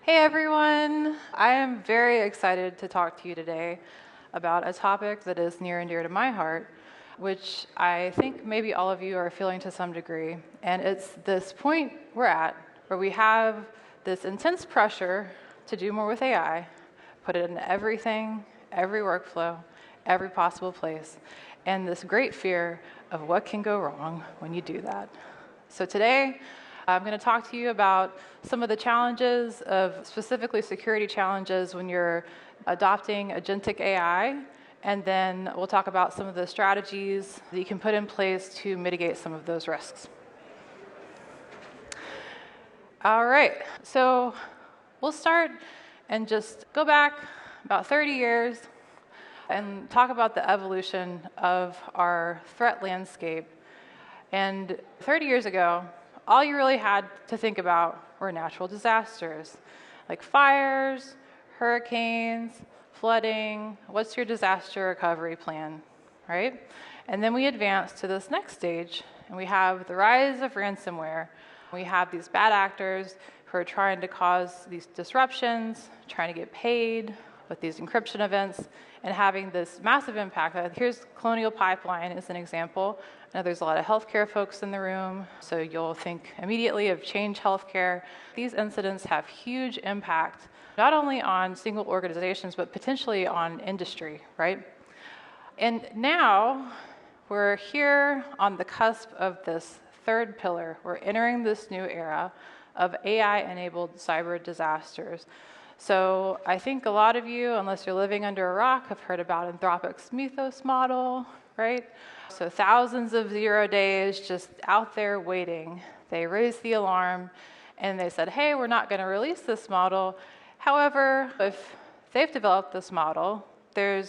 Hey everyone! I am very excited to talk to you today about a topic that is near and dear to my heart, which I think maybe all of you are feeling to some degree. And it's this point we're at where we have this intense pressure to do more with AI, put it in everything, every workflow, every possible place, and this great fear of what can go wrong when you do that. So today, I'm going to talk to you about some of the challenges of specifically security challenges when you're adopting agentic AI, and then we'll talk about some of the strategies that you can put in place to mitigate some of those risks. All right, so we'll start and just go back about 30 years and talk about the evolution of our threat landscape. And 30 years ago, all you really had to think about were natural disasters, like fires, hurricanes, flooding. What's your disaster recovery plan, right? And then we advance to this next stage, and we have the rise of ransomware. We have these bad actors who are trying to cause these disruptions, trying to get paid with these encryption events, and having this massive impact. Here's Colonial Pipeline as an example. I know there's a lot of healthcare folks in the room, so you'll think immediately of Change Healthcare. These incidents have huge impact, not only on single organizations, but potentially on industry, right? And now we're here on the cusp of this third pillar. We're entering this new era of AI-enabled cyber disasters. So I think a lot of you, unless you're living under a rock, have heard about Anthropic's Mythos model, right? So thousands of 0 days just out there waiting. They raised the alarm and they said, hey, we're not going to release this model. However, if they've developed this model, they're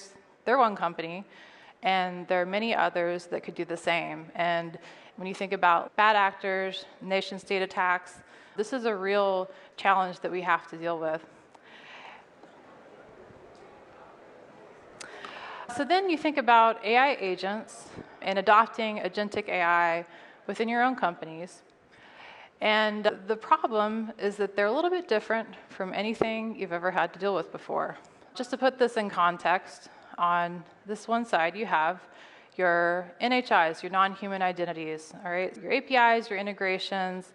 one company, and there are many others that could do the same. And when you think about bad actors, nation-state attacks, this is a real challenge that we have to deal with. So then you think about AI agents and adopting agentic AI within your own companies. And the problem is that they're a little bit different from anything you've ever had to deal with before. Just to put this in context, on this one side you have your NHIs, your non-human identities, all right? Your APIs, your integrations.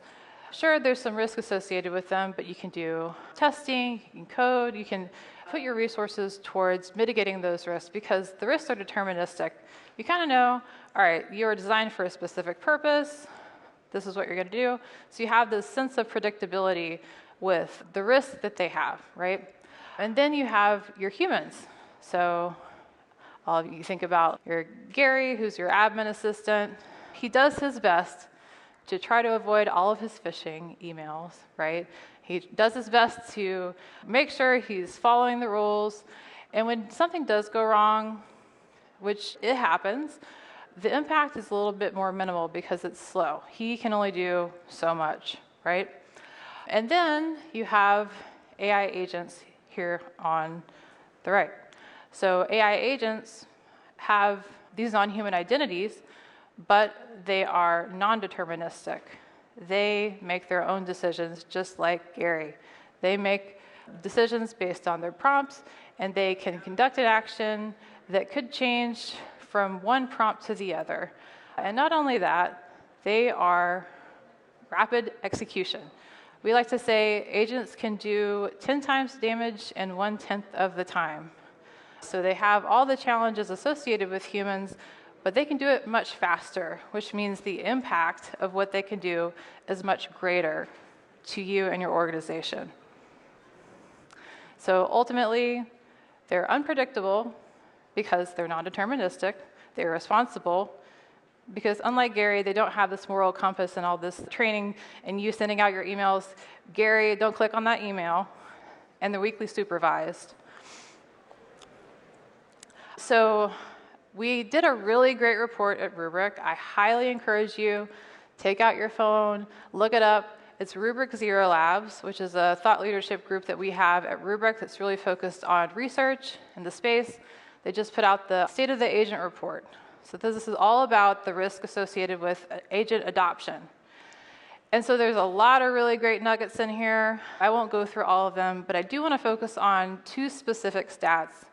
Sure, there's some risk associated with them, but you can do testing, you can code, you can put your resources towards mitigating those risks because the risks are deterministic. You kind of know, all right, you are designed for a specific purpose. This is what you're going to do. So you have this sense of predictability with the risk that they have, right? And then you have your humans. So you think about your Gary, who's your admin assistant. He does his best to try to avoid all of his phishing emails, right? He does his best to make sure he's following the rules. And when something does go wrong, which it happens, the impact is a little bit more minimal because it's slow. He can only do so much, right? And then you have AI agents here on the right. So AI agents have these non-human identities, but they are non-deterministic. They make their own decisions just like Gary. They make decisions based on their prompts, and they can conduct an action that could change from one prompt to the other. And not only that, they are rapid execution. We like to say agents can do 10 times damage in 1/10 of the time. So they have all the challenges associated with humans, but they can do it much faster, which means the impact of what they can do is much greater to you and your organization. So ultimately, they're unpredictable because they're non-deterministic. They're responsible because unlike Gary, they don't have this moral compass and all this training and you sending out your emails. Gary, don't click on that email. And they're weekly supervised. So we did a really great report at Rubrik. I highly encourage you, take out your phone, look it up. It's Rubrik Zero Labs, which is a thought leadership group that we have at Rubrik that's really focused on research in the space. They just put out the State of the Agent report. So this is all about the risk associated with agent adoption. And so there's a lot of really great nuggets in here. I won't go through all of them, but I do want to focus on two specific stats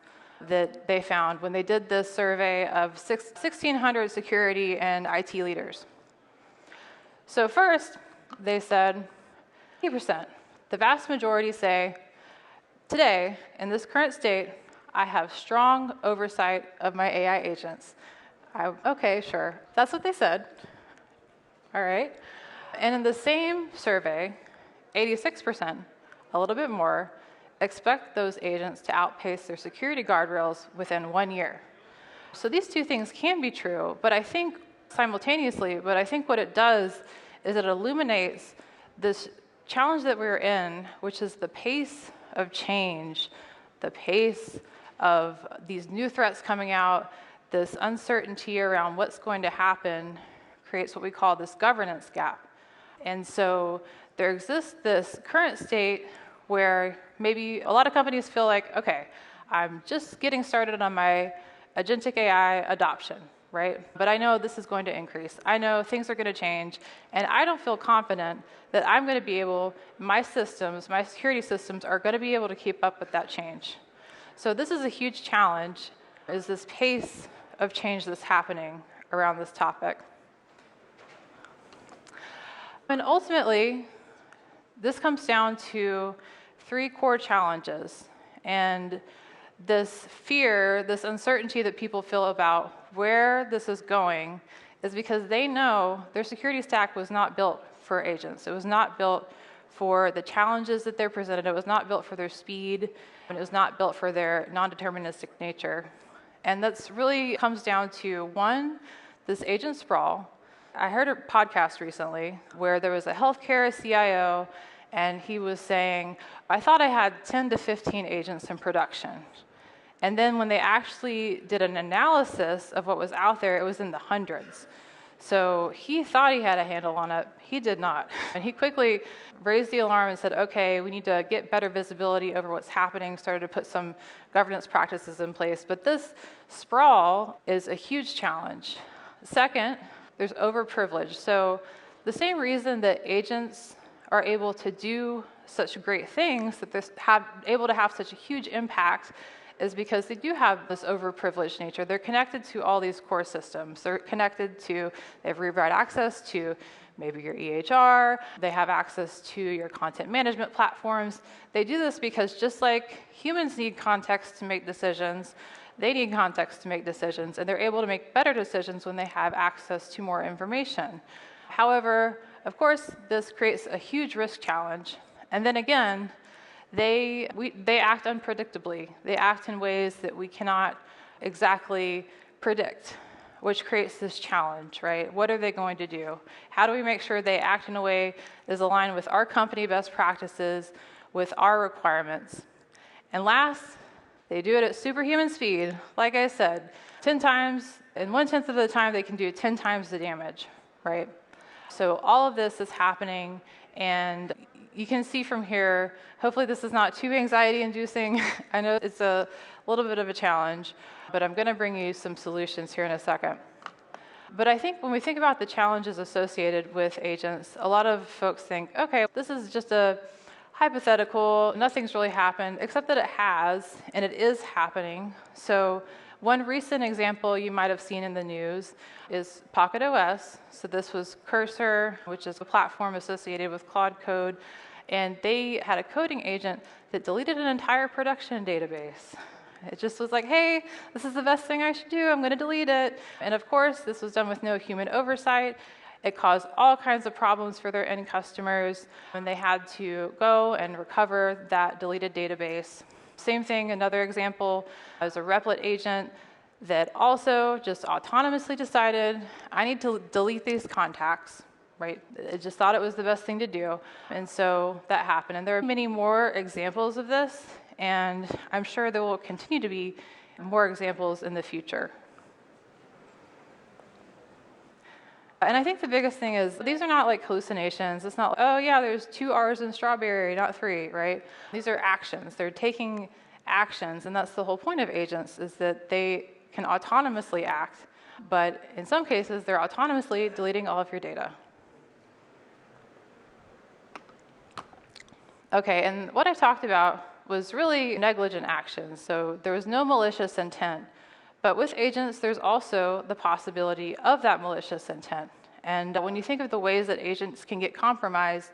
that they found when they did this survey of 1,600 security and IT leaders. So first, they said 80%. The vast majority say, today, in this current state, I have strong oversight of my AI agents. Okay, sure. That's what they said. All right. And in the same survey, 86%, a little bit more, expect those agents to outpace their security guardrails within 1 year. So these two things can be true, but I think what it does is it illuminates this challenge that we're in, which is the pace of change, the pace of these new threats coming out, this uncertainty around what's going to happen creates what we call this governance gap. And so there exists this current state where maybe a lot of companies feel like, okay, I'm just getting started on my agentic AI adoption, right? But I know this is going to increase. I know things are going to change, and I don't feel confident that I'm going to be able, my security systems are going to be able to keep up with that change. So this is a huge challenge, is this pace of change that's happening around this topic. And ultimately, this comes down to three core challenges. And this fear, this uncertainty that people feel about where this is going is because they know their security stack was not built for agents. It was not built for the challenges that they're presented. It was not built for their speed, and it was not built for their non-deterministic nature. And that's really comes down to, one, this agent sprawl. I heard a podcast recently where there was a healthcare CIO, and he was saying, I thought I had 10 to 15 agents in production. And then when they actually did an analysis of what was out there, it was in the hundreds. So he thought he had a handle on it. He did not. And he quickly raised the alarm and said, okay, we need to get better visibility over what's happening, started to put some governance practices in place. But this sprawl is a huge challenge. Second, there's overprivilege. So the same reason that agents are able to do such great things, that they're able to have such a huge impact, is because they do have this overprivileged nature. They're connected to all these core systems. They're connected to, they have read-write access to maybe your EHR. They have access to your content management platforms. They do this because just like humans need context to make decisions, they need context to make decisions, and they're able to make better decisions when they have access to more information. However, of course, this creates a huge risk challenge. And then again, they act unpredictably. They act in ways that we cannot exactly predict, which creates this challenge, right? What are they going to do? How do we make sure they act in a way that is aligned with our company best practices, with our requirements? And last, they do it at superhuman speed. Like I said, 10 times, in 1/10 of the time, they can do 10 times the damage, right? So all of this is happening, and you can see from here, hopefully this is not too anxiety-inducing. I know it's a little bit of a challenge, but I'm going to bring you some solutions here in a second. But I think when we think about the challenges associated with agents, a lot of folks think, okay, this is just a hypothetical, nothing's really happened, except that it has, and it is happening. So one recent example you might have seen in the news is Pocket OS. So this was Cursor, which is a platform associated with Claude Code, and they had a coding agent that deleted an entire production database. It just was like, hey, this is the best thing I should do, I'm going to delete it. And of course, this was done with no human oversight. It caused all kinds of problems for their end customers, and they had to go and recover that deleted database. Same thing, another example, is a Replit agent that also just autonomously decided, I need to delete these contacts, right? It just thought it was the best thing to do. And so that happened. And there are many more examples of this, and I'm sure there will continue to be more examples in the future. And I think the biggest thing is these are not like hallucinations. It's not, oh yeah, there's 2 R's in strawberry, not 3, right? These are actions. They're taking actions, and that's the whole point of agents, is that they can autonomously act, but in some cases, they're autonomously deleting all of your data. Okay, and what I talked about was really negligent actions. So there was no malicious intent. But with agents, there's also the possibility of that malicious intent. And when you think of the ways that agents can get compromised,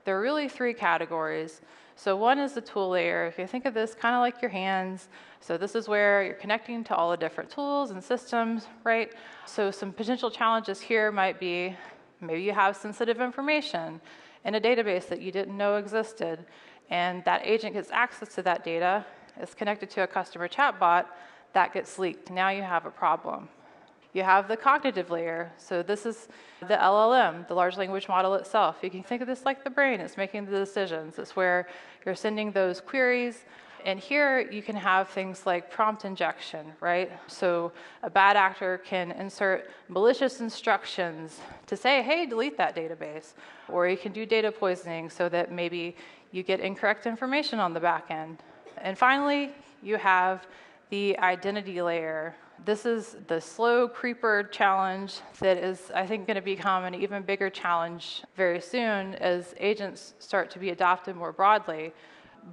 there are really three categories. So one is the tool layer. If you think of this kind of like your hands, so this is where you're connecting to all the different tools and systems, right? So some potential challenges here might be maybe you have sensitive information in a database that you didn't know existed, and that agent gets access to that data, it's connected to a customer chatbot, that gets leaked. Now you have a problem. You have the cognitive layer. So this is the LLM, the large language model itself. You can think of this like the brain. It's making the decisions. It's where you're sending those queries. And here you can have things like prompt injection, right? So a bad actor can insert malicious instructions to say, hey, delete that database. Or you can do data poisoning so that maybe you get incorrect information on the back end. And finally, you have the identity layer. This is the slow creeper challenge that is, I think, going to become an even bigger challenge very soon as agents start to be adopted more broadly.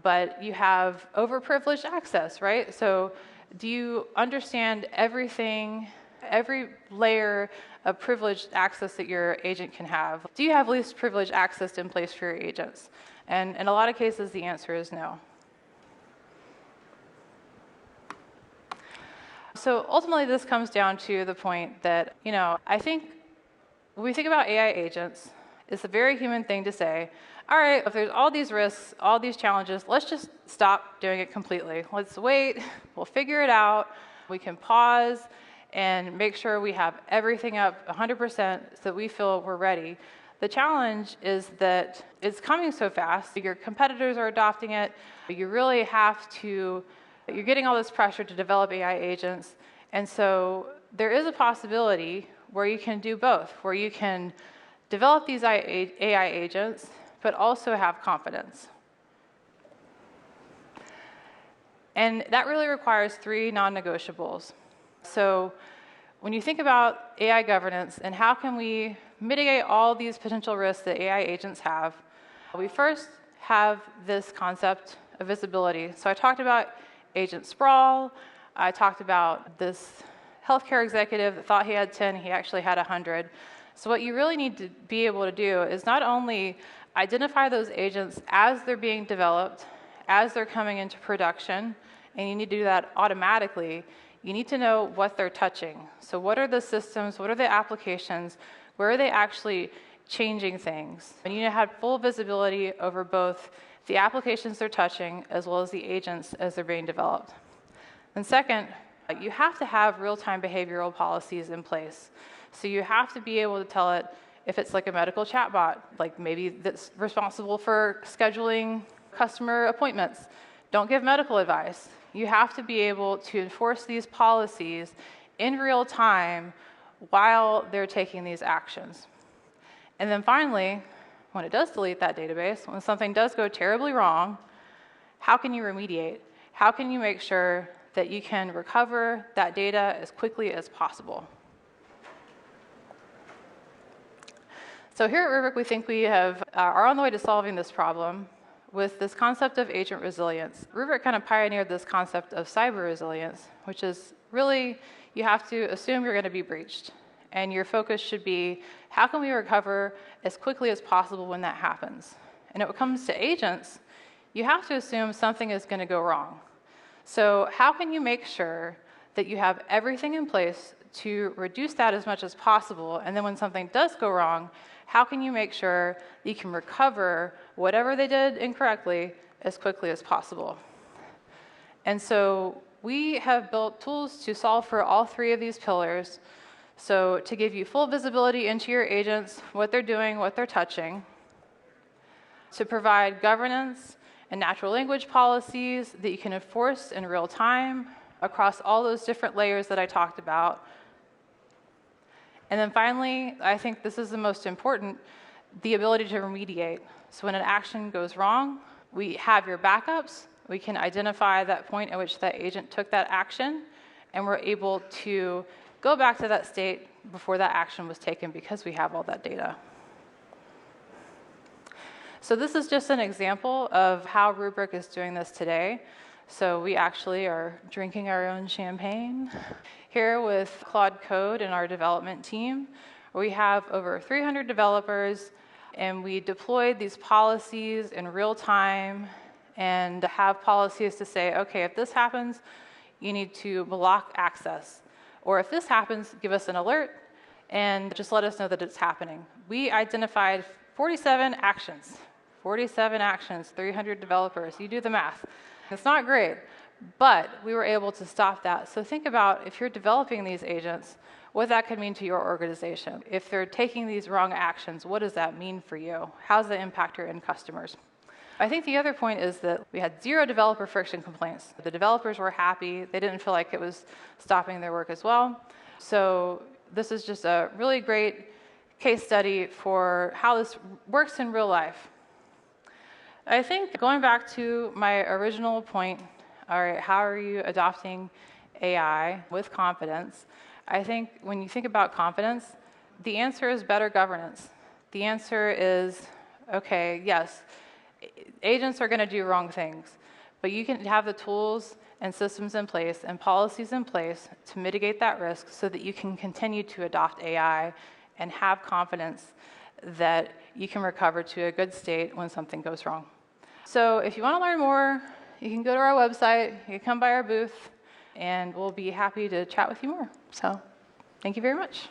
But you have overprivileged access, right? So do you understand everything, every layer of privileged access that your agent can have? Do you have least privileged access in place for your agents? And in a lot of cases, the answer is no. So ultimately, this comes down to the point that, I think when we think about AI agents, it's a very human thing to say, all right, if there's all these risks, all these challenges, let's just stop doing it completely. Let's wait, we'll figure it out. We can pause and make sure we have everything up 100% so that we feel we're ready. The challenge is that it's coming so fast. Your competitors are adopting it. You really have to, you're getting all this pressure to develop AI agents. And so there is a possibility where you can do both, where you can develop these AI agents, but also have confidence. And that really requires three non-negotiables. So when you think about AI governance and how can we mitigate all these potential risks that AI agents have, we first have this concept of visibility. So I talked about agent sprawl. I talked about this healthcare executive that thought he had 10, he actually had 100. So what you really need to be able to do is not only identify those agents as they're being developed, as they're coming into production, and you need to do that automatically. You need to know what they're touching. So what are the systems, what are the applications, where are they actually changing things? And you need to have full visibility over both the applications they're touching as well as the agents as they're being developed. And second, you have to have real-time behavioral policies in place. So you have to be able to tell it if it's like a medical chatbot, like maybe that's responsible for scheduling customer appointments. Don't give medical advice. You have to be able to enforce these policies in real time while they're taking these actions. And then finally, when it does delete that database, when something does go terribly wrong, how can you remediate? How can you make sure that you can recover that data as quickly as possible? So here at Rubrik, we think we are on the way to solving this problem with this concept of agent resilience. Rubrik kind of pioneered this concept of cyber resilience, which is really, you have to assume you're going to be breached. And your focus should be, how can we recover as quickly as possible when that happens? And when it comes to agents, you have to assume something is going to go wrong. So how can you make sure that you have everything in place to reduce that as much as possible? And then when something does go wrong, how can you make sure that you can recover whatever they did incorrectly as quickly as possible? And so we have built tools to solve for all three of these pillars. So to give you full visibility into your agents, what they're doing, what they're touching, to provide governance and natural language policies that you can enforce in real time across all those different layers that I talked about. And then finally, I think this is the most important, the ability to remediate. So when an action goes wrong, we have your backups. We can identify that point at which that agent took that action, and we're able to go back to that state before that action was taken because we have all that data. So this is just an example of how Rubrik is doing this today. So we actually are drinking our own champagne here with Claude Code and our development team. We have over 300 developers, and we deployed these policies in real time and have policies to say, okay, if this happens, you need to block access. Or if this happens, give us an alert and just let us know that it's happening. We identified 47 actions, 300 developers. You do the math. It's not great, but we were able to stop that. So think about if you're developing these agents, what that could mean to your organization. If they're taking these wrong actions, what does that mean for you? How does that impact your end customers? I think the other point is that we had 0 developer friction complaints. The developers were happy. They didn't feel like it was stopping their work as well. So this is just a really great case study for how this works in real life. I think going back to my original point, all right, how are you adopting AI with confidence? I think when you think about confidence, the answer is better governance. The answer is, okay, yes, agents are going to do wrong things, but you can have the tools and systems in place and policies in place to mitigate that risk so that you can continue to adopt AI and have confidence that you can recover to a good state when something goes wrong. So if you want to learn more, you can go to our website, you can come by our booth, and we'll be happy to chat with you more. So thank you very much.